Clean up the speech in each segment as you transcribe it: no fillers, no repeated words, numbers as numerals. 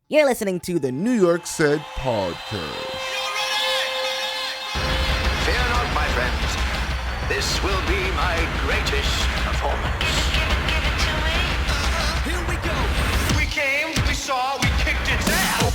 You're listening to the New York Said Podcast. Fear not, my friends. This will be my greatest performance. Give it to me. Here we go. We came, we saw, we kicked its ass.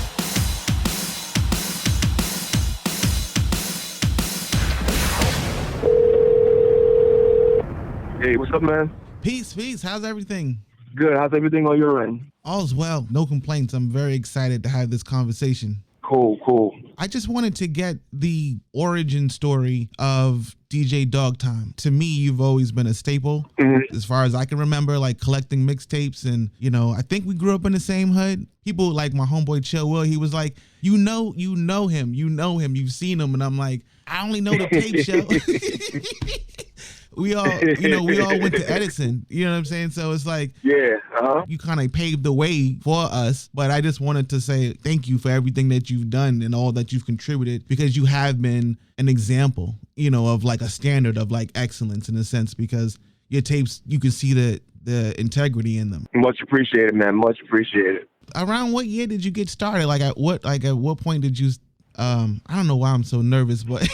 Hey, what's up, man? Peace. How's everything? Good. How's everything on your end? All's well. No complaints. I'm very excited to have this conversation. Cool. I just wanted to get the origin story of DJ Doggtime. To me, you've always been a staple. Mm-hmm. As far as I can remember, like collecting mixtapes, and I think we grew up in the same hood. People like my homeboy Chill Will, he was like, you know him, you've seen him, and I'm like, I only know the tape show. We all went to Edison, you know what I'm saying? So it's like, Yeah, you kind of paved the way for us, but I just wanted to say thank you for everything that you've done and all that you've contributed, because you have been an example, of like a standard of like excellence in a sense, because your tapes, you can see the integrity in them. Much appreciated, man. Much appreciated. Around what year did you get started? At what point did you, I don't know why I'm so nervous, but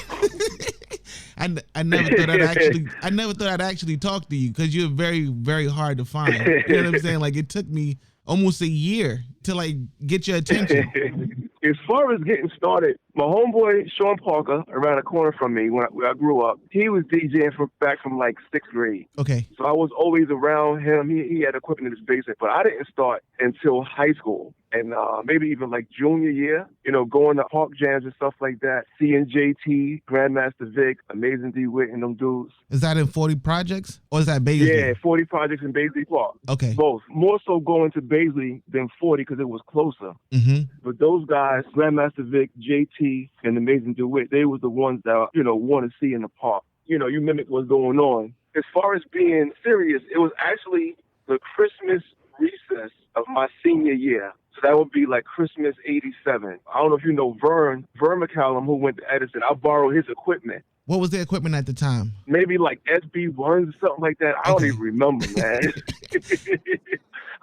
I never thought I'd actually talk to you, because you're very, very hard to find. You know what I'm saying? Like, it took me almost a year to like get your attention. As far as getting started, my homeboy Sean Parker, around the corner from me where I grew up, he was DJing back from like 6th grade. Okay. So I was always around him. He had equipment in his basement, but I didn't start until high school. And maybe even like junior year, going to park jams and stuff like that, seeing JT, Grandmaster Vic, Amazing D-Wit, and them dudes. Is that in 40 Projects, or is that Baisley? Yeah, 40 Projects in Baisley Park. Okay. Both. More so going to Baisley than 40 because it was closer. Mm-hmm. But those guys, Grandmaster Vic, JT, and Amazing D-Wit, they were the ones that, want to see in the park. You mimic what's going on. As far as being serious, it was actually the Christmas recess of my senior year. So that would be like Christmas '87. I don't know if you know Vern McCallum, who went to Edison. I borrowed his equipment. What was the equipment at the time? Maybe like SB1s or something like that. I don't even remember, man.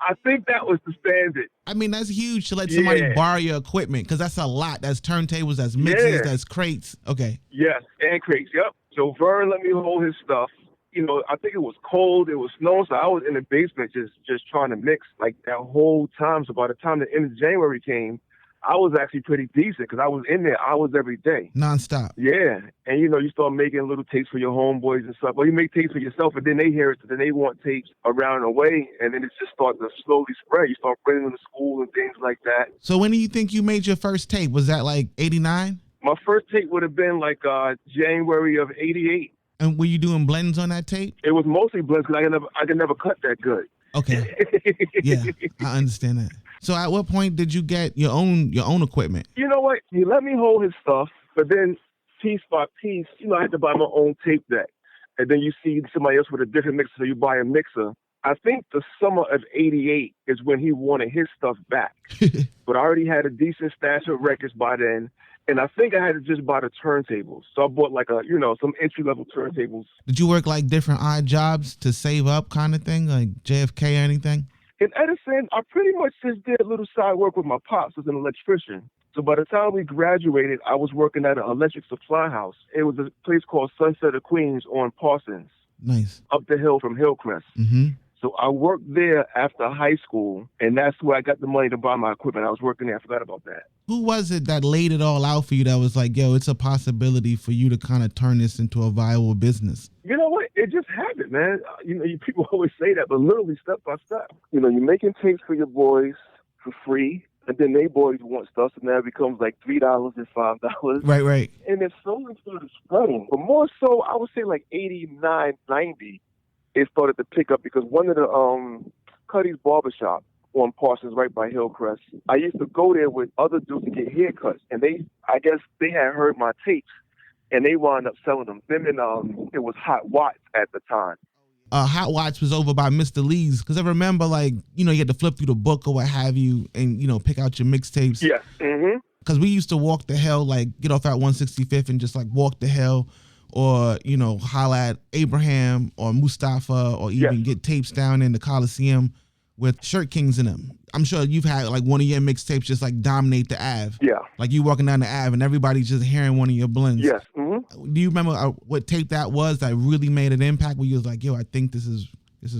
I think that was the standard. I mean, that's huge to let somebody borrow your equipment, because that's a lot. That's turntables, that's mixes, that's crates. Okay. Yes, and crates, yep. So Vern let me hold his stuff. I think it was cold, it was snow, so I was in the basement just trying to mix like that whole time. So by the time the end of January came, I was actually pretty decent, because I was in there hours every day. Nonstop. Yeah. And, you start making little tapes for your homeboys and stuff. Well, you make tapes for yourself, and then they hear it, so then they want tapes around the way, and then it just starts to slowly spread. You start bringing them to school and things like that. So when do you think you made your first tape? Was that like 89? My first tape would have been like January of 88. And were you doing blends on that tape? It was mostly blends, because I could never cut that good. Okay. Yeah, I understand that. So at what point did you get your own equipment? You know what? He let me hold his stuff, but then piece by piece, I had to buy my own tape deck. And then you see somebody else with a different mixer, so you buy a mixer. I think the summer of 88 is when he wanted his stuff back. But I already had a decent stash of records by then. And I think I had to just buy the turntables. So I bought like some entry-level turntables. Did you work like different odd jobs to save up kind of thing, like JFK or anything? In Edison, I pretty much just did a little side work with my pops as an electrician. So by the time we graduated, I was working at an electric supply house. It was a place called Sunset of Queens on Parsons. Nice. Up the hill from Hillcrest. Mm-hmm. So I worked there after high school, and that's where I got the money to buy my equipment. I was working there. I forgot about that. Who was it that laid it all out for you that was like, yo, it's a possibility for you to kind of turn this into a viable business? You know what? It just happened, man. People always say that, but literally step by step. You're making tapes for your boys for free, and then they boys want stuff, so now it becomes like $3 and $5. Right. And it slowly started spreading. But more so, I would say like 89, 90, it started to pick up, because one of the Cuddy's Barbershop on Parsons right by Hillcrest, I used to go there with other dudes to get haircuts, and I guess they had heard my tapes, and they wound up selling them. Them and it was Hot Watts at the time. Hot Watts was over by Mr. Lee's, because I remember you had to flip through the book or what have you, and pick out your mixtapes. Yes. Mm-hmm. Because we used to walk the hell, like get off at 165th and just like walk the hell, or holla at Abraham or Mustafa, or even get tapes down in the Coliseum with Shirt Kings in them. I'm sure you've had like one of your mixtapes just like dominate the Ave. Yeah. Like you walking down the Ave and everybody's just hearing one of your blends. Yes. Do you remember what tape that was that really made an impact where you was like, yo, I think this is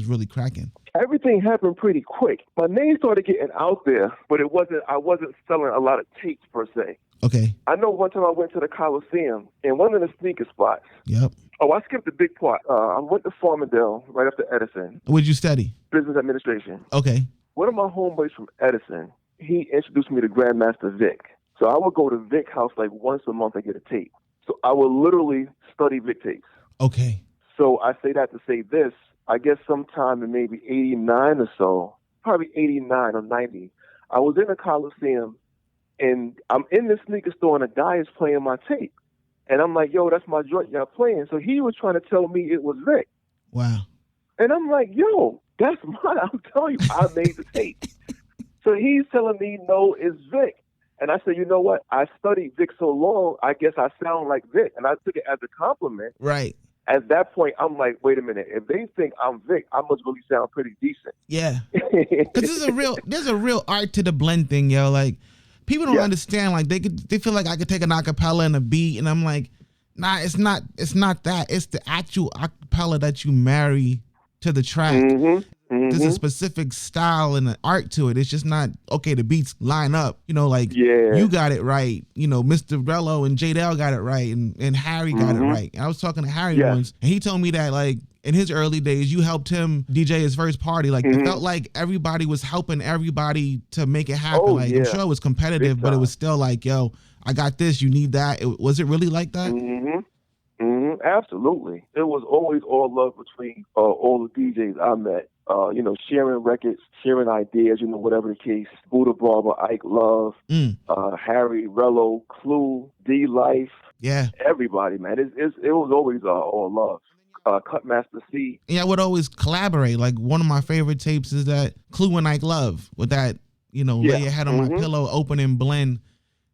really cracking? Everything happened pretty quick. My name started getting out there, but I wasn't selling a lot of tapes per se. Okay. I know one time I went to the Coliseum in one of the sneaker spots. Yep. Oh, I skipped a big part. I went to Farmingdale right after Edison. What'd you study? Business administration. Okay. One of my homeboys from Edison, he introduced me to Grandmaster Vic. So I would go to Vic house like once a month and get a tape. So I would literally study Vic tapes. Okay. So I say that to say this. I guess sometime in maybe 89 or so, probably 89 or 90, I was in the Coliseum and I'm in the sneaker store and a guy is playing my tape. And I'm like, yo, that's my joint y'all playing. So he was trying to tell me it was Vic. Wow. And I'm like, yo, that's mine. I'm telling you, I made the tape. So he's telling me, no, it's Vic. And I said, you know what? I studied Vic so long, I guess I sound like Vic. And I took it as a compliment. Right. At that point, I'm like, wait a minute. If they think I'm Vic, I must really sound pretty decent. Yeah. Because there's a real art to the blend thing, yo. Like, people don't understand. Like, they feel like I could take an acapella and a beat, and I'm like, nah, it's not that. It's the actual acapella that you marry to the track. There's a specific style and an art to it. It's just not, okay, the beats line up. You know, like, you got it right. You know, Mr. Rello and J-Dell got it right, and Harry got it right. And I was talking to Harry once, and he told me that, like, in his early days, you helped him DJ his first party. Like, it felt like everybody was helping everybody to make it happen. I'm sure it was competitive, but it was still like, yo, I got this, you need that. Was it really like that? Absolutely. It was always all love between all the DJs I met. You know, sharing records, sharing ideas, you know, whatever the case. Buddha Barber, Ike Love, Harry, Rello, Clue, D-Life. Yeah. Everybody, man. It was always all love. Cutmaster C. Yeah, I would always collaborate. Like, one of my favorite tapes is that Clue and Ike Love with that, you know, lay your head on my pillow, opening blend.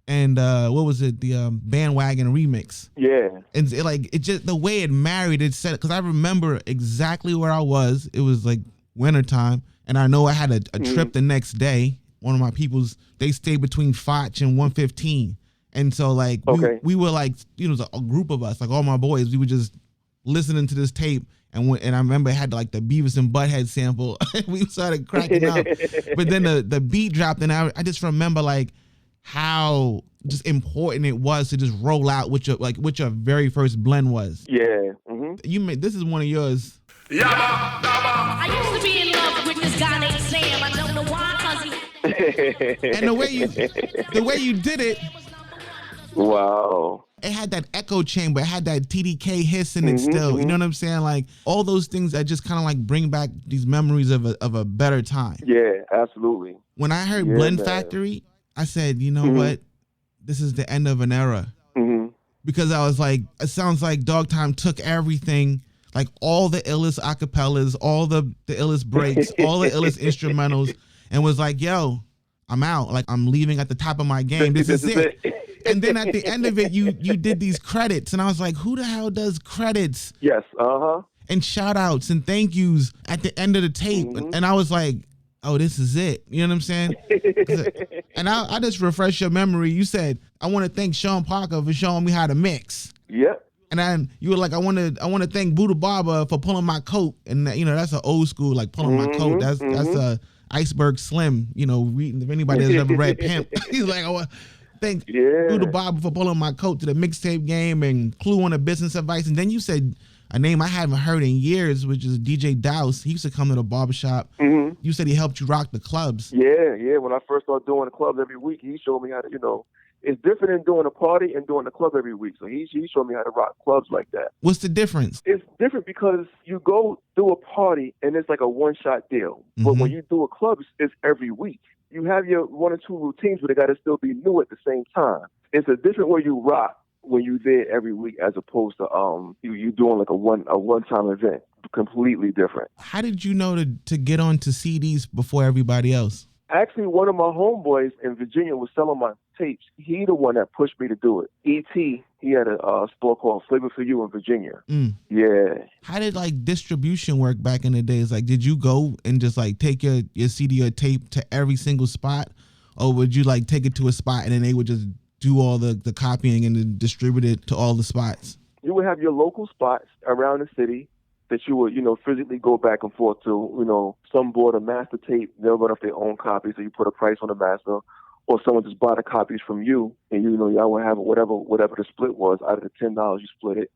And what was it? The Bandwagon remix. Yeah. And it just, the way it married, it said, because I remember exactly where I was. It was like wintertime. And I know I had a trip the next day. One of my people's, they stayed between Foch and 115. And so, like, we were like, you know, a group of us, like all my boys, we were just listening to this tape. And I remember it had like the Beavis and Butthead sample. We started cracking up. But then the beat dropped, and I just remember, like, how just important it was to just roll out what your very first blend was. Yeah. You made, this is one of yours. I used to be in love with this guy named Sam. I don't know why, cause he... And the way you did it. Wow. It had that echo chamber. It had that TDK hiss in it still. You know what I'm saying? Like, all those things that just kind of like bring back these memories of a better time. Yeah, absolutely. When I heard Blend Factory, I said, you know what? This is the end of an era. Because I was like, it sounds like Doggtime took everything, like all the illest acapellas, all the illest breaks, all the illest instrumentals, and was like, yo, I'm out. Like, I'm leaving at the top of my game. This is it. And then at the end of it, you did these credits, and I was like, who the hell does credits? Yes, and shout outs and thank yous at the end of the tape. And I was like, oh, this is it. You know what I'm saying? And I just refresh your memory. You said, I want to thank Sean Parker for showing me how to mix. Yep. And then you were like, I want to thank Buddha Barber for pulling my coat. And you know, that's an old school, like, pulling my coat. That's a Iceberg Slim. You know, if anybody has ever read Pimp, he's like, I want thank Buddha Barber for pulling my coat to the mixtape game, and Clue on the business advice. And then you said a name I haven't heard in years, which is DJ Douse. He used to come to the barbershop. You said he helped you rock the clubs. Yeah. When I first started doing the clubs every week, he showed me how to, you know, it's different than doing a party and doing the club every week. So he showed me how to rock clubs like that. What's the difference? It's different because you go do a party and it's like a one-shot deal. But when you do a club, it's every week. You have your one or two routines, but they got to still be new at the same time. It's a different way you rock when you're there every week, as opposed to you doing like a one-time event. Completely different. How did you know to get onto CDs before everybody else? Actually, one of my homeboys in Virginia was selling my tapes. He the one that pushed me to do it. E.T., he had a store called Flavor for You in Virginia. Yeah. How did like distribution work back in the days? Like, did you go and just like take your CD or tape to every single spot? Or would you like take it to a spot and then they would just do all the copying and then distribute it to all the spots? You would have your local spots around the city that you would, physically go back and forth to. Some bought a master tape, they'll run off their own copy, so you put a price on the master. Or someone just bought the copies from you, and y'all would have whatever the split was. Out of the $10, you split it.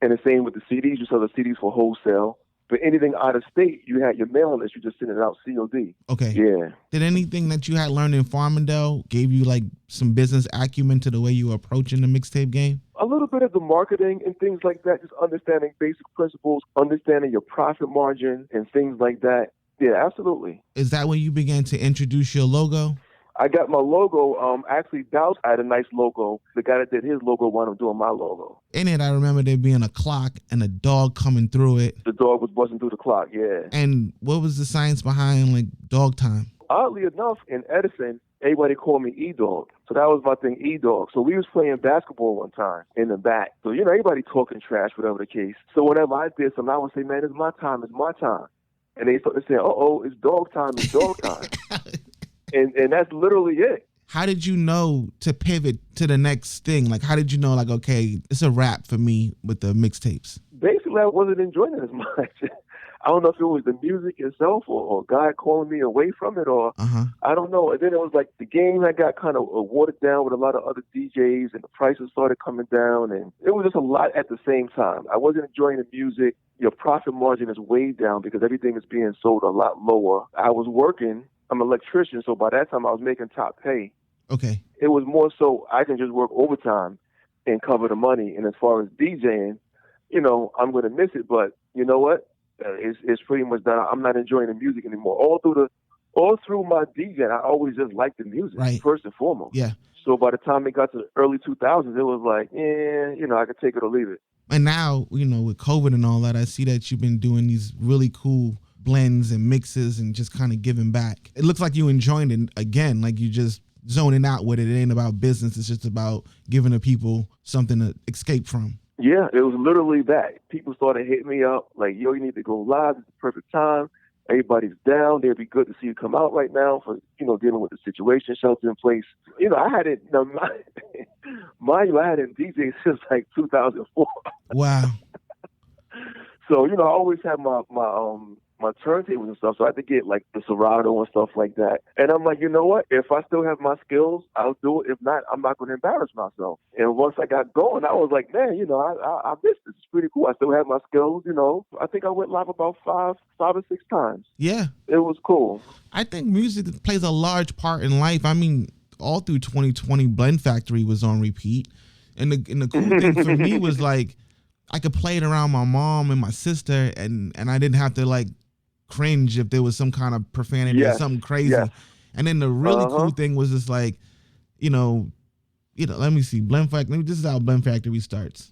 And the same with the CDs. You sell the CDs for wholesale. But anything out of state, you had your mail list. You just send it out COD. Okay. Yeah. Did anything that you had learned in Farmingdale gave you like some business acumen to the way you were approaching the mixtape game? A little bit of the marketing and things like that, just understanding basic principles, understanding your profit margin and things like that. Yeah, absolutely. Is that when you began to introduce your logo? I got my logo. Actually, Dows had a nice logo. The guy that did his logo wound up doing my logo. In it, I remember there being a clock and a dog coming through it. The dog was buzzing through the clock, yeah. And what was the science behind like Doggtime? Oddly enough, in Edison, everybody called me E-Dog. So that was my thing, E-Dog. So we was playing basketball one time in the back. So, everybody talking trash, whatever the case. So whenever I did something, I would say, man, it's my time, it's my time. And they started saying, uh-oh, it's dog time, it's dog time. And that's literally it. How did you know to pivot to the next thing? Like, how did you know, like, okay, it's a wrap for me with the mixtapes? Basically, I wasn't enjoying it as much. I don't know if it was the music itself or God calling me away from it or I don't know. And then it was like the game had got kind of watered down with a lot of other DJs and the prices started coming down. And it was just a lot at the same time. I wasn't enjoying the music. Your profit margin is way down because everything is being sold a lot lower. I was working. I'm an electrician, so by that time I was making top pay. Okay. It was more so I can just work overtime and cover the money. And as far as DJing, I'm going to miss it. But you know what? It's pretty much done. I'm not enjoying the music anymore. All through my DJing, I always just liked the music, right, first and foremost. Yeah. So by the time it got to the early 2000s, it was like, I could take it or leave it. And now, with COVID and all that, I see that you've been doing these really cool blends and mixes and just kind of giving back. It looks like you enjoying it again, like you just zoning out with it. It ain't about business. It's just about giving the people something to escape from. Yeah, it was literally that. People started hitting me up like, yo, you need to go live. It's the perfect time. Everybody's down. It'd be good to see you come out right now for, dealing with the situation, shelter in place. I had it, mind you, I had it DJ since like 2004. Wow. So, I always had my turntables and stuff, so I had to get like the Serato and stuff like that. And I'm like, you know what? If I still have my skills, I'll do it. If not, I'm not going to embarrass myself. And once I got going, I was like, man, I missed this. It's pretty cool. I still have my skills, I think I went live about five or six times. Yeah. It was cool. I think music plays a large part in life. I mean, all through 2020, Blend Factory was on repeat. And the cool thing for me was like, I could play it around my mom and my sister, and I didn't have to like cringe if there was some kind of profanity or something crazy. Yeah. And then the really cool thing was just like, let me see, Blend Factory. This is how Blend Factory starts.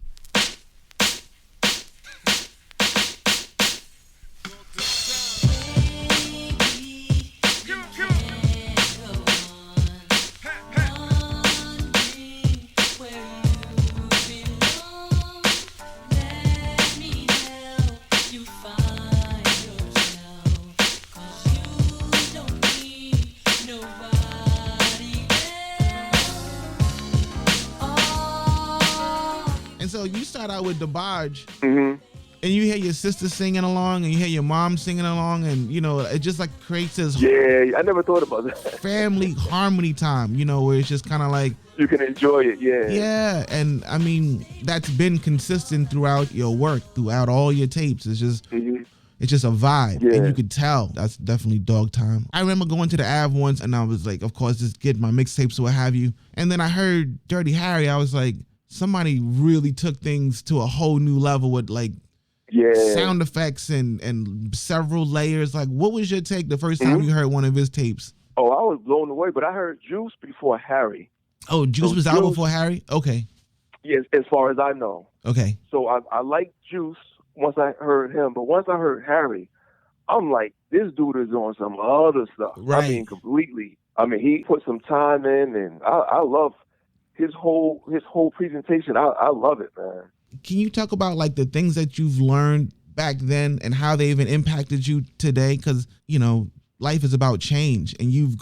And so you start out with the barge, and you hear your sister singing along, and you hear your mom singing along, and it just like creates this. Yeah, I never thought about that. Family harmony time, where it's just kind of like you can enjoy it. Yeah. Yeah, and I mean that's been consistent throughout your work, throughout all your tapes. It's just. It's just a vibe, and you could tell that's definitely Doggtime. I remember going to the Av once, and I was like, of course, just get my mixtapes or what have you. And then I heard Dirty Harry. I was like, somebody really took things to a whole new level with like sound effects and several layers. Like, what was your take the first time you heard one of his tapes? Oh, I was blown away, but I heard Juice before Harry. Oh, Juice was out before Harry? Okay. Yes, as far as I know. Okay. So I liked Juice once I heard him, but once I heard Harry, I'm like, this dude is on some other stuff. Right. I mean, completely. I mean, he put some time in, and I love his whole presentation. I love it, man. Can you talk about like the things that you've learned back then and how they even impacted you today? Because, you know, life is about change, and you've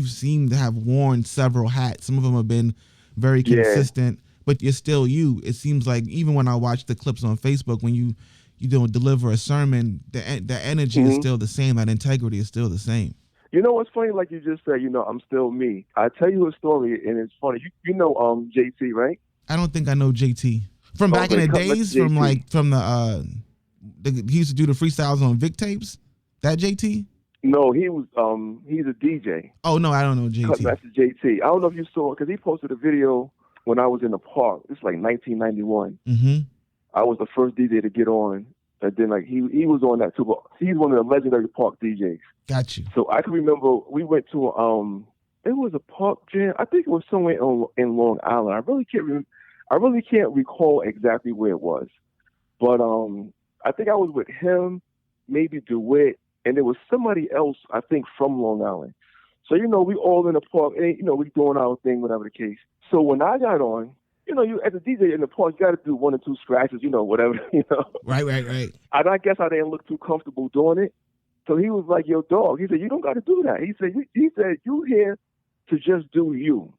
seemed to have worn several hats. Some of them have been very consistent, but you're still you. It seems like even when I watch the clips on Facebook, when you don't deliver a sermon, the energy is still the same. That integrity is still the same. You know what's funny? Like you just said, you know, I'm still me. I tell you a story, and it's funny. You know JT, right? I don't think I know JT from back in the days. From the he used to do the freestyles on Vic tapes. That JT? No, he was he's a DJ. Oh no, I don't know JT. That's JT. I don't know if you saw it because he posted a video when I was in the park. It's like 1991. Mm-hmm. I was the first DJ to get on, and then like he was on that too. But he's one of the legendary park DJs. Got you. So I can remember we went to it was a park jam. I think it was somewhere in Long Island. I really can't recall exactly where it was, but I think I was with him, maybe DeWitt, and there was somebody else I think from Long Island. So you know we all in the park, and you know we doing our thing, whatever the case. So when I got on, you know, you as a DJ in the park, you got to do 1 or 2 scratches, you know, whatever, you know. Right. And I guess I didn't look too comfortable doing it. So he was like, "Yo, dog." He said, "You don't got to do that." He said, "You here to just do you.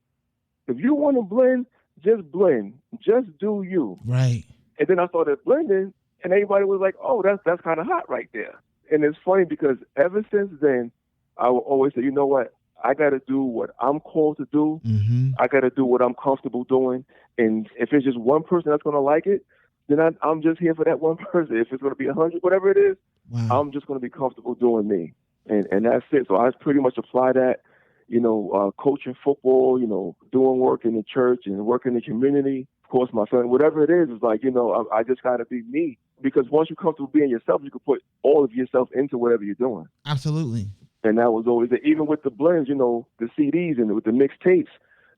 If you want to blend, just blend. Just do you." Right. And then I started blending, and everybody was like, "Oh, that's kind of hot right there." And it's funny because ever since then, I will always say, "You know what? I got to do what I'm called to do. Mm-hmm. I got to do what I'm comfortable doing. And if it's just one person that's going to like it, then I'm just here for that one person. If it's going to be 100, whatever it is, wow. I'm just going to be comfortable doing me. And that's it. So I pretty much apply that, you know, coaching football, you know, doing work in the church and work in the community. Of course, my son, whatever it is like, you know, I just got to be me. Because once you're comfortable being yourself, you can put all of yourself into whatever you're doing. Absolutely. And that was always it. Even with the blends, you know, the CDs and with the mixtapes,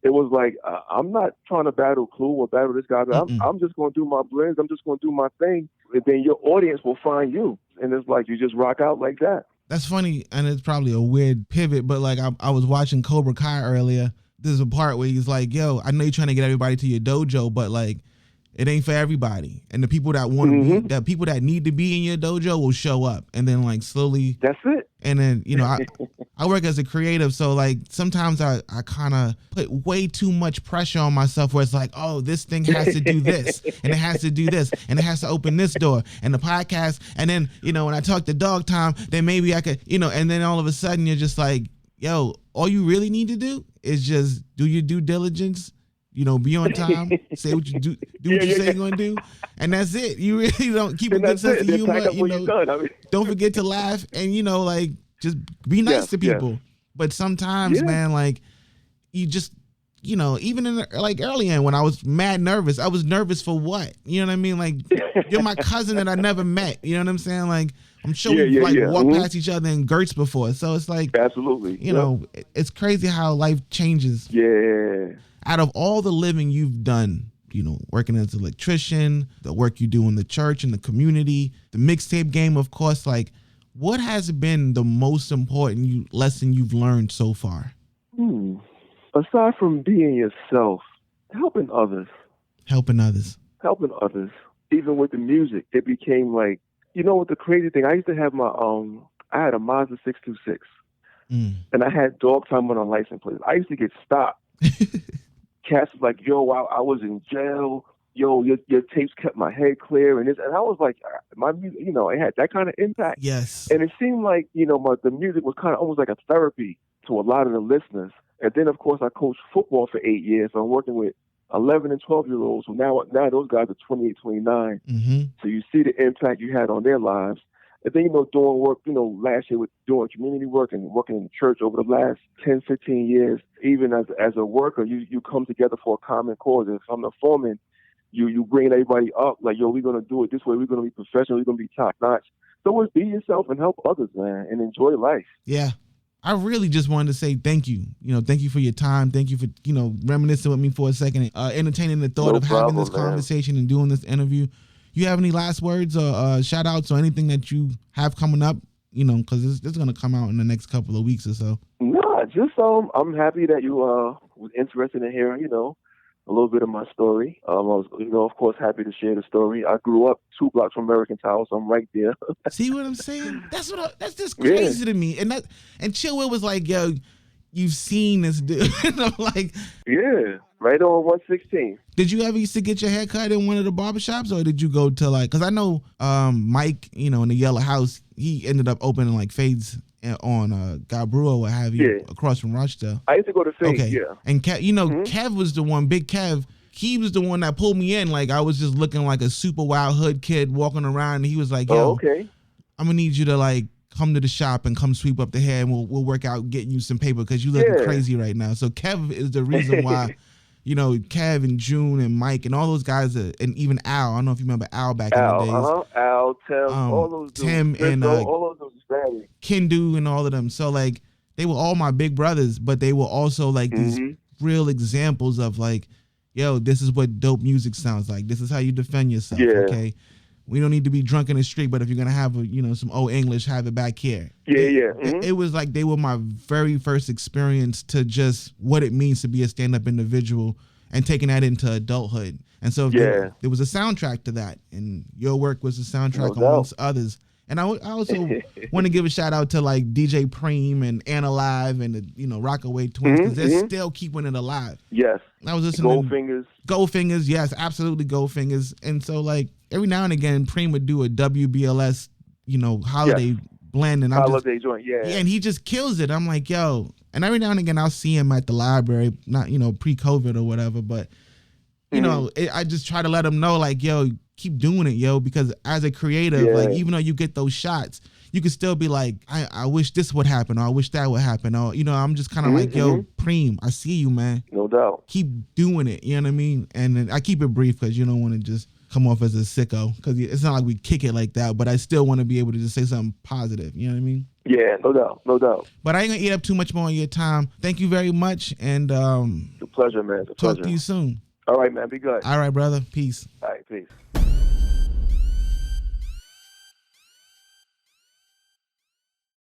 it was like, I'm not trying to battle Clue or battle this guy. I'm just going to do my blends. I'm just going to do my thing. And then your audience will find you. And it's like, you just rock out like that. That's funny. And it's probably a weird pivot, but like I was watching Cobra Kai earlier. There's a part where he's like, yo, I know you're trying to get everybody to your dojo, but like, it ain't for everybody. And the people that want to be, the people that need to be in your dojo will show up. And then like slowly. That's it. And then, you know, I work as a creative. So like sometimes I kind of put way too much pressure on myself where it's like, oh, this thing has to do this and it has to do this and it has to open this door and the podcast. And then, you know, when I talk to Doggtime, then maybe I could, you know, and then all of a sudden you're just like, yo, all you really need to do is just do your due diligence. You know, be on time, say what you do what you say you're gonna do, and that's it. You really don't keep a good sense of humor. You know, don't forget to laugh, and you know, like just be nice to people. Yeah. But sometimes, man, like you just, you know, even in like early in when I was mad nervous, I was nervous for what? You know what I mean? Like you're my cousin that I never met. You know what I'm saying? Like I'm sure we walked past each other in Gertz before, so it's like absolutely, you know, it's crazy how life changes. Yeah. Out of all the living you've done, you know, working as an electrician, the work you do in the church and the community, the mixtape game, of course, like what has been the most important lesson you've learned so far? Aside from being yourself, helping others. Helping others. Even with the music, it became like, you know what the crazy thing, I used to have my, I had a Mazda 626 and I had Doggtime on a license plate. I used to get stopped. Cats was like, yo, I was in jail. Yo, your tapes kept my head clear. And I was like, my music, you know, it had that kind of impact. Yes. And it seemed like, you know, the music was kind of almost like a therapy to a lot of the listeners. And then, of course, I coached football for 8 years. So I'm working with 11 and 12-year-olds. So now those guys are 28, 29. Mm-hmm. So you see the impact you had on their lives. And then, you know, doing work, you know, last year with doing community work and working in the church over the last 10, 15 years, even as a worker, you come together for a common cause. And if I'm the foreman, you bring everybody up, like, yo, we're going to do it this way. We're going to be professional. We're going to be top notch. So it's be yourself and help others, man, and enjoy life. Yeah. I really just wanted to say thank you. You know, thank you for your time. Thank you for, you know, reminiscing with me for a second, entertaining the thought of having this conversation and doing this interview. you have any last words or shout outs or anything that you have coming up? You know, because this is going to come out in the next couple of weeks or so. No, just I'm happy that you was interested in hearing, you know, a little bit of my story. I was, you know, of course, happy to share the story. I grew up 2 blocks from American Tower, so I'm right there. See what I'm saying? That's just crazy to me. And Chill Will was like, yo, you've seen this dude. And I'm like, yeah, right on 116. did you ever used to get your hair cut in one of the barbershops, or did you go to like? Because I know Mike, you know, in the Yellow House, he ended up opening like fades on Gabru or what have you, across from Rochdale. I used to go to Fade, Okay. yeah. And Kev was the one, Big Kev. He was the one that pulled me in. Like I was just looking like a super wild hood kid walking around, and he was like, "Yo, okay. I'm gonna need you to like come to the shop and come sweep up the hair, and we'll work out getting you some paper because you looking crazy right now." So Kev is the reason why, you know, Kev and June and Mike and all those guys, and even Al. I don't know if you remember Al back in the days. Al, Tim, all those dudes. Tim and all those dudes. Kendu and all of them. So like they were all my big brothers, but they were also like these real examples of like, yo, this is what dope music sounds like. This is how you defend yourself. Yeah. Okay. We don't need to be drunk in the street, but if you're gonna have some old English, have it back here. It was like they were my very first experience to just what it means to be a stand-up individual and taking that into adulthood. And so there was a soundtrack to that, and your work was a soundtrack amongst others. And I also want to give a shout out to like DJ Preem and Anna Live and the Rockaway Twins, because they're still keeping it alive. Yes. I was listening. Goldfingers, yes, absolutely Goldfingers. And so like every now and again, Preem would do a WBLS, holiday blend, and holiday joint, yeah. And he just kills it. I'm like, yo. And every now and again, I'll see him at the library, not pre-COVID or whatever, but I just try to let him know, like, yo, keep doing it, yo, because as a creative, like, even though you get those shots, you can still be like, I wish this would happen, or I wish that would happen, or I'm just kind of like, yo, Preem, I see you, man. No doubt. Keep doing it, you know what I mean? And then I keep it brief because you don't want to just come off as a sicko, because it's not like we kick it like that, but I still want to be able to just say something positive, you know what I mean? Yeah, no doubt. But I ain't gonna eat up too much more of your time. Thank you very much, and it's a pleasure, man. Talk to you soon. All right, man. Be good. All right, brother. Peace.